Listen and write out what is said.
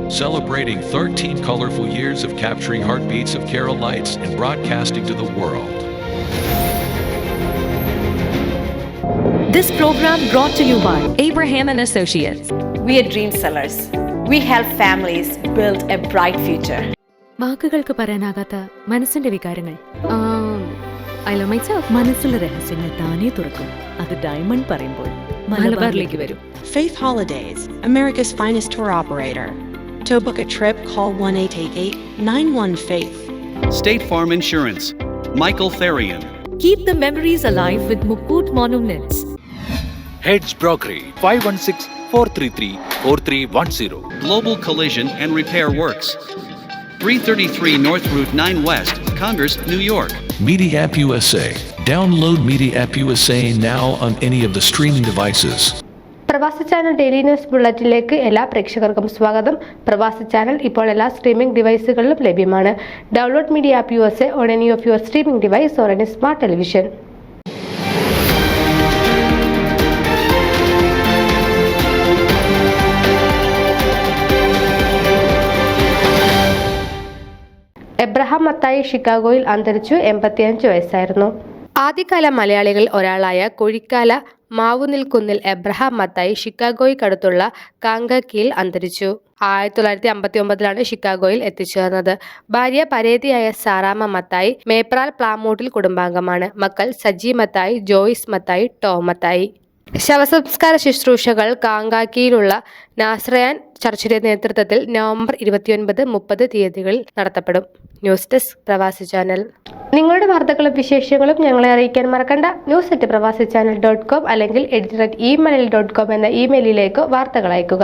celebrating 13 colorful years of capturing heartbeats of Carol Lights and broadcasting to the world. This program brought to you by Abraham and Associates. We are dream sellers. We help families build a bright future. വാക്കുകൾക്ക് പറയാനാകാത്ത മനസ്സിന്റെ വികാരങ്ങൾ. I love myself. മനസ്സിലെ രഹസ്യങ്ങൾ താനേ തുറക്കും. അത് diamond പറയുമ്പോൾ മലബാറിലേക്ക് വരും. Faith Holidays, America's finest tour operator. To book a trip, call 1-888-91-FAITH. State Farm Insurance, Michael Therian. Keep the memories alive with Mukut Monuments. Heads Brokery 516-433-4310. Global Collision and Repair Works, 333 North Route 9 West, Congress, New York. Media App USA. Download Media App USA now on any of the streaming devices. പ്രവാസി channel daily news ബുള്ളറ്റിലേക്ക് എല്ലാ പ്രേക്ഷകർക്കും സ്വാഗതം. പ്രവാസി channel ഇപ്പോൾ എല്ലാ streaming ഡിവൈസുകളിലും ലഭ്യമാണ്. Download media app USA on any of your streaming device or any smart television. Abraham Mathai ഷിക്കാഗോയിൽ അന്തരിച്ചു. 85 വയസ്സായിരുന്നു. ആദ്യകാല മലയാളികൾ ഒരാളായ കൊഴിക്കാല മാവുനിൽക്കുന്നിൽ എബ്രഹാം മത്തായി ഷിക്കാഗോയ്ക്കടുത്തുള്ള കാങ്കക്കിയിൽ അന്തരിച്ചു. 1959 ഷിക്കാഗോയിൽ എത്തിച്ചേർന്നത്. ഭാര്യ പരേതിയായ സാറാമ്മ മത്തായി മേപ്രാൽ പ്ലാമൂട്ടിൽ കുടുംബാംഗമാണ്. മക്കൾ സജി മത്തായി, ജോയിസ് മത്തായി, ടോം മത്തായി. ശവസംസ്കാര ശുശ്രൂഷകൾ കാങ്കാക്കിയിലുള്ള നാസ്രയാൻ ചർച്ചിന്റെ നേതൃത്വത്തിൽ നവംബർ 29-30 തീയതികളിൽ നടത്തപ്പെടും. ന്യൂസ് ഡെസ്ക് പ്രവാസി ചാനൽ. നിങ്ങളുടെ വാർത്തകളും വിശേഷങ്ങളും ഞങ്ങളെ അറിയിക്കാൻ മറക്കണ്ട. news@pravasichannel.com അല്ലെങ്കിൽ editor@email.com എന്ന ഇമെയിലിലേക്ക് വാർത്തകൾ അയക്കുക.